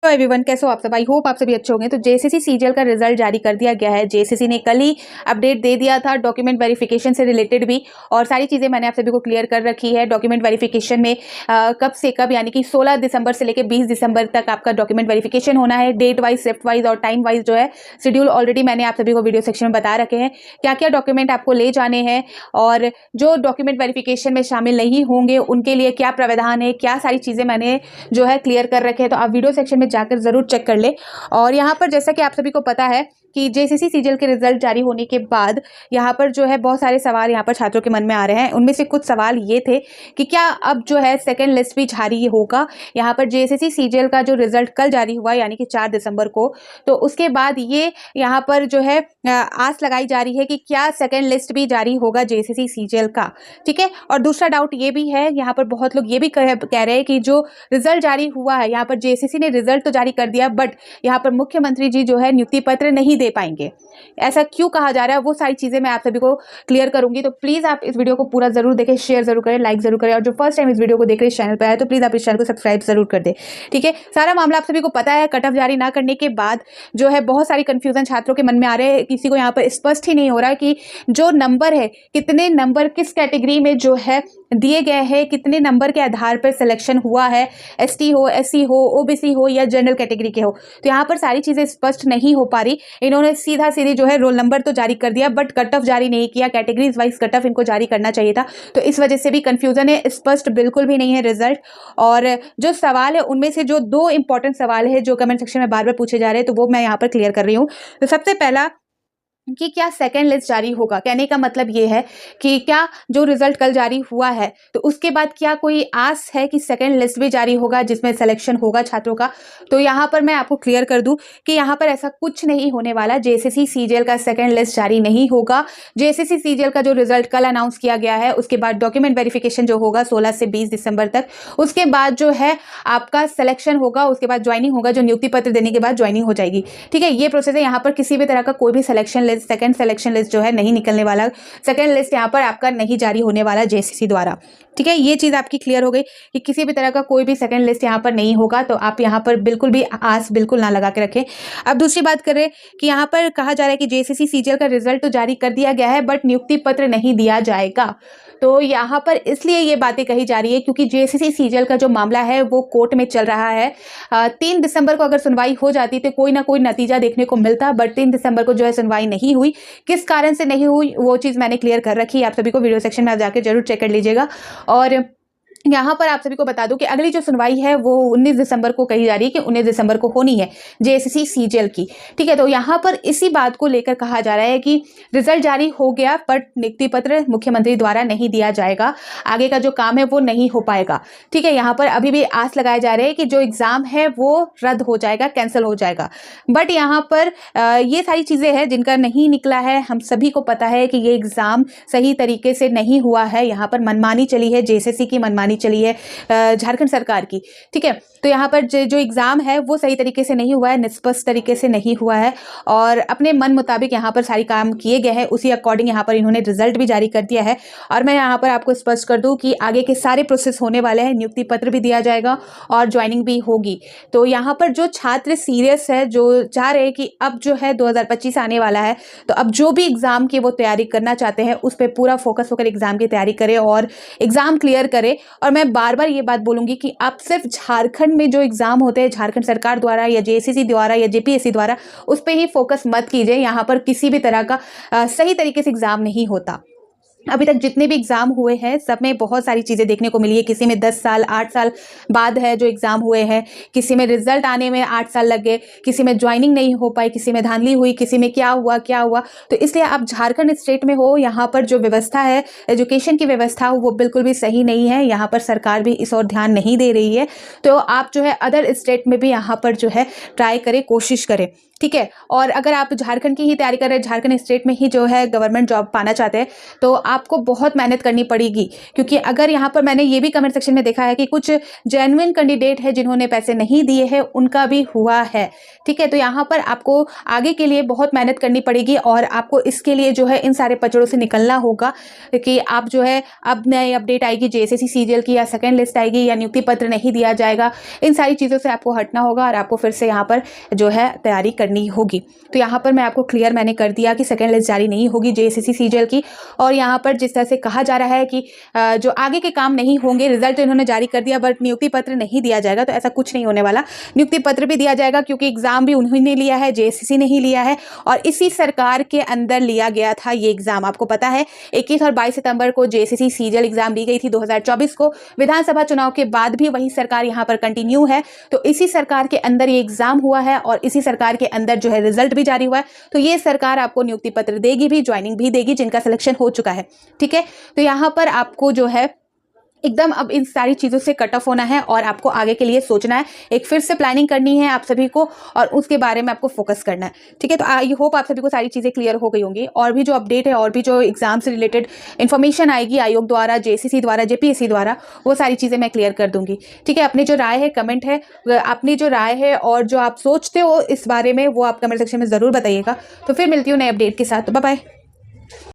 Hello everyone, कैसे हो आप सब। आई होप आप सभी अच्छे होंगे। तो जेएसएससी सीजीएल का रिजल्ट जारी कर दिया गया है। जेएसएससी ने कल ही अपडेट दे दिया था डॉक्यूमेंट वेरिफिकेशन से रिलेटेड भी, और सारी चीज़ें मैंने आप सभी को क्लियर कर रखी है। डॉक्यूमेंट वेरिफिकेशन में कब से कब, यानी कि 16 दिसंबर से लेकर 20 दिसंबर तक आपका डॉक्यूमेंट वेरिफिकेशन होना है। डेट वाइज, शिफ्ट वाइज और टाइम वाइज जो है शेड्यूल ऑलरेडी मैंने आप सभी को वीडियो सेक्शन में बता रखे हैं, क्या क्या डॉक्यूमेंट आपको ले जाने हैं और जो डॉक्यूमेंट वेरिफिकेशन में शामिल नहीं होंगे उनके लिए क्या प्रावधान है, क्या सारी चीज़ें मैंने जो है क्लियर कर रखे हैं। तो आप वीडियो सेक्शन में जाकर जरूर चेक कर ले। और यहाँ पर जैसा कि आप सभी को पता है कि जेएसएससी सीजीएल के रिजल्ट जारी होने के बाद यहाँ पर जो है बहुत सारे सवाल यहाँ पर छात्रों के मन में आ रहे हैं। उनमें से कुछ सवाल ये थे कि क्या अब जो है सेकंड लिस्ट भी जारी होगा। यहाँ पर जेएसएससी सीजीएल का जो रिजल्ट कल जारी हुआ यानी कि 4 दिसंबर को, तो उसके बाद ये यहाँ पर जो है आस लगाई जा रही है कि क्या सेकेंड लिस्ट भी जारी होगा जेएसएससी सीजीएल का। ठीक है। और दूसरा डाउट ये भी है, यहाँ पर बहुत लोग ये भी कह रहे हैं कि जो रिजल्ट जारी हुआ है, यहाँ पर जेएसएससी ने रिजल्ट तो जारी कर दिया बट यहाँ पर मुख्यमंत्री जी जो है नियुक्ति पत्र नहीं दे पाएंगे। ऐसा क्यों कहा जा रहा है, वो सारी चीजें मैं आप सभी को क्लियर करूंगी। तो प्लीज आप इस वीडियो को पूरा जरूर देखें, शेयर जरूर करें, लाइक जरूर करें, और जो फर्स्ट टाइम इस वीडियो को देख रहे हैं चैनल पर आए तो प्लीज आप इस चैनल को सब्सक्राइब जरूर कर दे। ठीक है। सारा मामला आप सभी को पता है। कट ऑफ जारी ना करने के बाद जो है बहुत सारी कंफ्यूजन छात्रों के मन में आ रहे हैं। किसी को यहाँ पर स्पष्ट ही नहीं हो रहा कि जो नंबर है, कितने नंबर किस कैटेगरी में जो है दिए गए हैं, कितने नंबर के आधार पर सिलेक्शन हुआ है, एसटी हो, एससी हो, ओबीसी हो या जनरल कैटेगरी के हो। तो यहाँ पर सारी चीजें स्पष्ट नहीं हो पा रही। इन्होंने सीधा सीधी जो है रोल नंबर तो जारी कर दिया बट कट ऑफ जारी नहीं किया। कैटेगरीज वाइज कट ऑफ इनको जारी करना चाहिए था, तो इस वजह से भी कंफ्यूजन है। स्पष्ट बिल्कुल भी नहीं है रिजल्ट। और जो सवाल है उनमें से जो 2 इंपॉर्टेंट सवाल है जो कमेंट सेक्शन में बार बार पूछे जा रहे हैं, तो वो मैं यहाँ पर क्लियर कर रही हूँ। तो सबसे पहला कि क्या सेकेंड लिस्ट जारी होगा। कहने का मतलब ये है कि क्या जो रिजल्ट कल जारी हुआ है तो उसके बाद क्या कोई आस है कि सेकेंड लिस्ट भी जारी होगा जिसमें सिलेक्शन होगा छात्रों का। तो यहाँ पर मैं आपको क्लियर कर दूं कि यहाँ पर ऐसा कुछ नहीं होने वाला। जेएसएससी सीजीएल का सेकेंड लिस्ट जारी नहीं होगा। जेएसएससी सीजीएल का जो रिजल्ट कल अनाउंस किया गया है उसके बाद डॉक्यूमेंट वेरिफिकेशन जो होगा 16 से 20 दिसंबर तक, उसके बाद जो है आपका सिलेक्शन होगा, उसके बाद ज्वाइनिंग होगा, जो नियुक्ति पत्र देने के बाद ज्वाइनिंग हो जाएगी। ठीक है। ये प्रोसेस है। यहाँ पर किसी भी तरह का कोई भी selection list, second selection list जो है नहीं निकलने वाला। सेकंड लिस्ट यहाँ पर आपका नहीं जारी होने वाला जेएसएससी द्वारा। ठीक है। ये चीज आपकी क्लियर हो गई कि किसी भी तरह का कोई भी सेकंड लिस्ट यहाँ पर नहीं होगा। तो आप यहाँ पर बिल्कुल भी आस बिल्कुल ना लगा के रखें। अब दूसरी बात करें कि यहाँ पर कहा जा रहा है कि जेएसएससी सीजीएल का रिजल्ट तो जारी कर दिया गया है बट नियुक्ति पत्र नहीं दिया जाएगा। तो यहाँ पर इसलिए ये बातें कही जा रही है क्योंकि जेएसएससी सीजीएल का जो मामला है वो कोर्ट में चल रहा है। 3 दिसंबर को अगर सुनवाई हो जाती तो कोई ना कोई नतीजा देखने को मिलता, बट 3 दिसंबर को जो है सुनवाई नहीं हुई। किस कारण से नहीं हुई वो चीज़ मैंने क्लियर कर रखी है। आप सभी को वीडियो सेक्शन में आप जाकर जरूर चेक कर लीजिएगा। और यहाँ पर आप सभी को बता दूं कि अगली जो सुनवाई है वो 19 दिसंबर को कही जा रही है कि 19 दिसंबर को होनी है जेएसएससी सीजीएल की। ठीक है। तो यहाँ पर इसी बात को लेकर कहा जा रहा है कि रिजल्ट जारी हो गया बट नियुक्ति पत्र मुख्यमंत्री द्वारा नहीं दिया जाएगा। आगे का जो काम है वो नहीं हो पाएगा। ठीक है। यहाँ पर अभी भी आस लगाए जा रहे हैं कि जो एग्जाम है वो रद्द हो जाएगा, कैंसिल हो जाएगा। बट यहाँ पर ये सारी चीजें हैं जिनका नहीं निकला है। हम सभी को पता है कि ये एग्जाम सही तरीके से नहीं हुआ है। यहाँ पर मनमानी चली है, जेएसएससी की मनमानी चली है झारखंड सरकार की। ठीक है। तो यहाँ पर जो एग्जाम है वो सही तरीके से नहीं हुआ है, निष्पक्ष तरीके से नहीं हुआ है और अपने मन मुताबिक यहाँ पर सारी काम किए गए हैं। उसी अकॉर्डिंग यहाँ पर इन्होंने रिजल्ट भी जारी कर दिया है। और मैं यहाँ पर आपको स्पष्ट कर दूं कि आगे के सारे प्रोसेस होने वाले हैं। नियुक्ति पत्र भी दिया जाएगा और ज्वाइनिंग भी होगी। तो यहाँ पर जो छात्र सीरियस है, जो चाह रहे हैं कि अब जो है 2025 आने वाला है, तो अब जो भी एग्जाम की वो तैयारी करना चाहते हैं उस पर पूरा फोकस होकर एग्जाम की तैयारी करें और एग्जाम क्लियर करें। और मैं बार बार ये बात बोलूंगी कि आप सिर्फ झारखंड में जो एग्जाम होते हैं झारखंड सरकार द्वारा या जेएसएससी द्वारा या जेपीएससी द्वारा, उस पर ही फोकस मत कीजिए। यहाँ पर किसी भी तरह का सही तरीके से एग्जाम नहीं होता। अभी तक जितने भी एग्जाम हुए हैं सब में बहुत सारी चीज़ें देखने को मिली है। किसी में 10 साल 8 साल बाद है जो एग्जाम हुए हैं, किसी में रिजल्ट आने में 8 साल लग गए, किसी में ज्वाइनिंग नहीं हो पाई, किसी में धांधली हुई, किसी में क्या हुआ। तो इसलिए आप झारखंड स्टेट में हो, यहाँ पर जो व्यवस्था है, एजुकेशन की व्यवस्था हो, वो बिल्कुल भी सही नहीं है। यहाँ पर सरकार भी इस ओर ध्यान नहीं दे रही है। तो आप जो है अदर स्टेट में भी यहाँ पर जो है ट्राई करें, कोशिश करें। ठीक है। और अगर आप झारखंड की ही तैयारी कर रहे हैं, झारखंड स्टेट में ही जो है गवर्नमेंट जॉब पाना चाहते हैं, तो आपको बहुत मेहनत करनी पड़ेगी, क्योंकि अगर यहाँ पर मैंने ये भी कमेंट सेक्शन में देखा है कि कुछ जेन्युइन कैंडिडेट है जिन्होंने पैसे नहीं दिए हैं, उनका भी हुआ है। ठीक है, तो यहाँ पर आपको आगे के लिए बहुत मेहनत करनी पड़ेगी और आपको इसके लिए जो है इन सारे पचड़ों से निकलना होगा कि आप जो है अब नई अपडेट आएगी जेएसएससी सीजीएल की, या सेकेंड लिस्ट आएगी, या नियुक्ति पत्र नहीं दिया जाएगा, इन सारी चीज़ों से आपको हटना होगा और आपको फिर से यहाँ पर जो है तैयारी करनी होगी। तो यहाँ पर मैं आपको क्लियर मैंने कर दिया कि सेकेंड लिस्ट जारी नहीं होगी जेएसएससी सीजीएल की। और यहाँ पर जिस तरह से कहा जा रहा है कि जो आगे के काम नहीं होंगे, रिजल्ट तो इन्होंने जारी कर दिया बट नियुक्ति पत्र नहीं दिया जाएगा, तो ऐसा कुछ नहीं होने वाला। नियुक्ति पत्र भी दिया जाएगा, क्योंकि एग्जाम भी उन्होंने लिया है, जेएसएससी ने ही लिया है और इसी सरकार के अंदर लिया गया था ये एग्जाम। आपको पता है 21 और 22 सितंबर को जेएसएससी सीजीएल एग्जाम ली गई थी 2024 को। विधानसभा चुनाव के बाद भी वही सरकार यहाँ पर कंटिन्यू है, तो इसी सरकार के अंदर ये एग्जाम हुआ है और इसी सरकार के अंदर जो है रिजल्ट भी जारी हुआ है। तो ये सरकार आपको नियुक्ति पत्र देगी भी, ज्वाइनिंग भी देगी जिनका सिलेक्शन हो चुका है। ठीक है, तो यहाँ पर आपको जो है एकदम अब इन सारी चीज़ों से कट ऑफ होना है और आपको आगे के लिए सोचना है, एक फिर से प्लानिंग करनी है आप सभी को और उसके बारे में आपको फोकस करना है। ठीक है, तो आई होप आप सभी को सारी चीज़ें क्लियर हो गई होंगी। और भी जो अपडेट है और भी जो एग्जाम से रिलेटेड इन्फॉर्मेशन आएगी आयोग द्वारा, जेसीसी द्वारा, जेपीएससी द्वारा, वो सारी चीज़ें मैं क्लियर कर दूंगी। ठीक है, अपनी जो राय है कमेंट है, अपनी जो राय है और जो आप सोचते हो इस बारे में वो आप कमेंट सेक्शन में ज़रूर बताइएगा। तो फिर मिलती हूँ नए अपडेट के साथ। Bye bye.